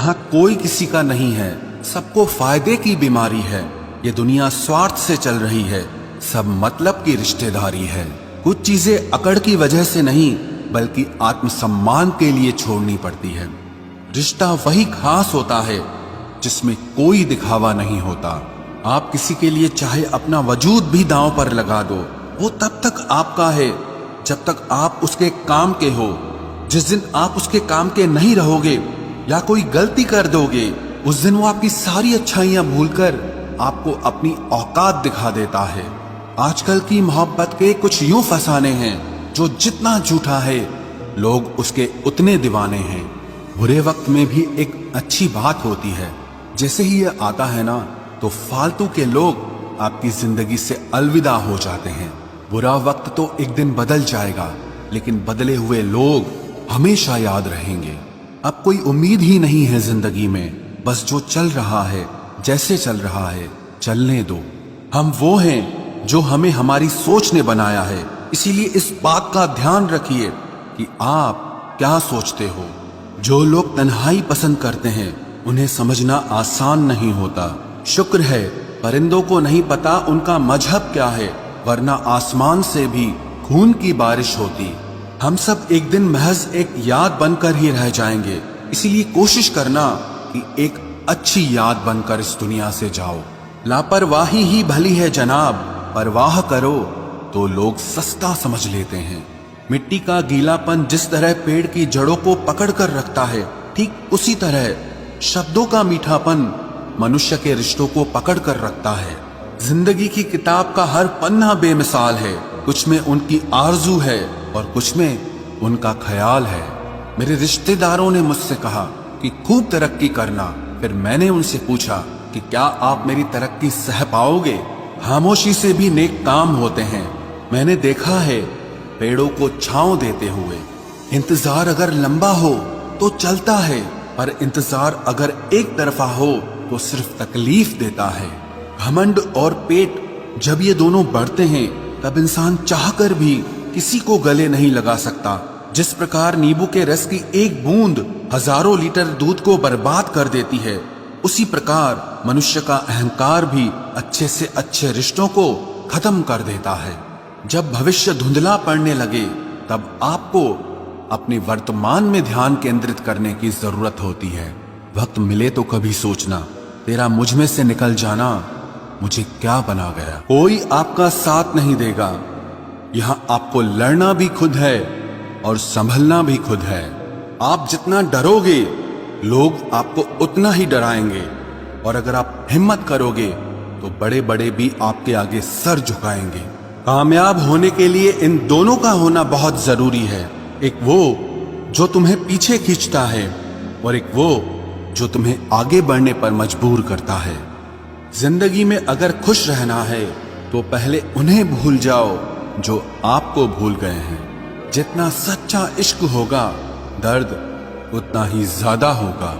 यहाँ कोई किसी का नहीं है, सबको फायदे की बीमारी है। ये दुनिया स्वार्थ से चल रही है, सब मतलब की रिश्तेदारी है। कुछ चीजें अकड़ की वजह से नहीं बल्कि आत्मसम्मान के लिए छोड़नी पड़ती है। रिश्ता वही खास होता है जिसमें कोई दिखावा नहीं होता। आप किसी के लिए चाहे अपना वजूद भी दांव पर लगा दो, वो तब तक आपका है जब तक आप उसके काम के हो। जिस दिन आप उसके काम के नहीं रहोगे या कोई गलती कर दोगे, उस दिन वो आपकी सारी अच्छाइयां भूलकर आपको अपनी औकात दिखा देता है। आजकल की मोहब्बत के कुछ यूं फसाने हैं जो जितना झूठा है लोग उसके उतने दीवाने हैं। बुरे वक्त में भी एक अच्छी बात होती है, जैसे ही ये आता है ना तो फालतू के लोग आपकी जिंदगी से अलविदा हो जाते हैं। बुरा वक्त तो एक दिन बदल जाएगा, लेकिन बदले हुए लोग हमेशा याद रहेंगे। अब कोई उम्मीद ही नहीं है जिंदगी में, बस जो चल रहा है जैसे चल रहा है चलने दो। हम वो हैं जो हमें हमारी सोच ने बनाया है, इसीलिए इस बात का ध्यान रखिए कि आप क्या सोचते हो। जो लोग तन्हाई पसंद करते हैं उन्हें समझना आसान नहीं होता। शुक्र है परिंदों को नहीं पता उनका मजहब क्या है, वरना आसमान से भी खून की बारिश होती। हम सब एक दिन महज एक याद बनकर ही रह जाएंगे, इसीलिए कोशिश करना कि एक अच्छी याद बनकर इस दुनिया से जाओ। लापरवाही ही भली है जनाब, परवाह करो तो लोग सस्ता समझ लेते हैं। मिट्टी का गीलापन जिस तरह पेड़ की जड़ों को पकड़ कर रखता है, ठीक उसी तरह शब्दों का मीठापन मनुष्य के रिश्तों को पकड़ कर रखता है। जिंदगी की किताब का हर पन्ना बेमिसाल है, कुछ में उनकी आरजू है और कुछ में उनका ख्याल है। मेरे रिश्तेदारों ने मुझसे कहा कि खूब तरक्की करना, फिर मैंने उनसे पूछा कि क्या आप मेरी तरक्की सह पाओगे? खामोशी से भी नेक काम होते हैं। मैंने देखा है पेड़ों को छांव देते हुए। इंतजार अगर लंबा हो तो चलता है, पर इंतजार अगर एक तरफा हो तो सिर्फ तकलीफ देता है। घमंड और पेट जब ये दोनों बढ़ते हैं तब इंसान चाहकर भी किसी को गले नहीं लगा सकता। जिस प्रकार नींबू के रस की एक बूंद हजारों लीटर दूध को बर्बाद कर देती है, उसी प्रकार मनुष्य का अहंकार भी अच्छे से अच्छे रिश्तों को खत्म कर देता है। जब भविष्य धुंधला पड़ने लगे तब आपको अपने वर्तमान में ध्यान केंद्रित करने की जरूरत होती है। वक्त मिले तो कभी सोचना, तेरा मुझ में से निकल जाना मुझे क्या बना गया। कोई आपका साथ नहीं देगा, यहाँ आपको लड़ना भी खुद है और संभलना भी खुद है। आप जितना डरोगे लोग आपको उतना ही डराएंगे, और अगर आप हिम्मत करोगे तो बड़े बड़े भी आपके आगे सर झुकाएंगे। कामयाब होने के लिए इन दोनों का होना बहुत जरूरी है, एक वो जो तुम्हें पीछे खींचता है और एक वो जो तुम्हें आगे बढ़ने पर मजबूर करता है। जिंदगी में अगर खुश रहना है तो पहले उन्हें भूल जाओ जो आपको भूल गए हैं। जितना सच्चा इश्क होगा दर्द उतना ही ज्यादा होगा।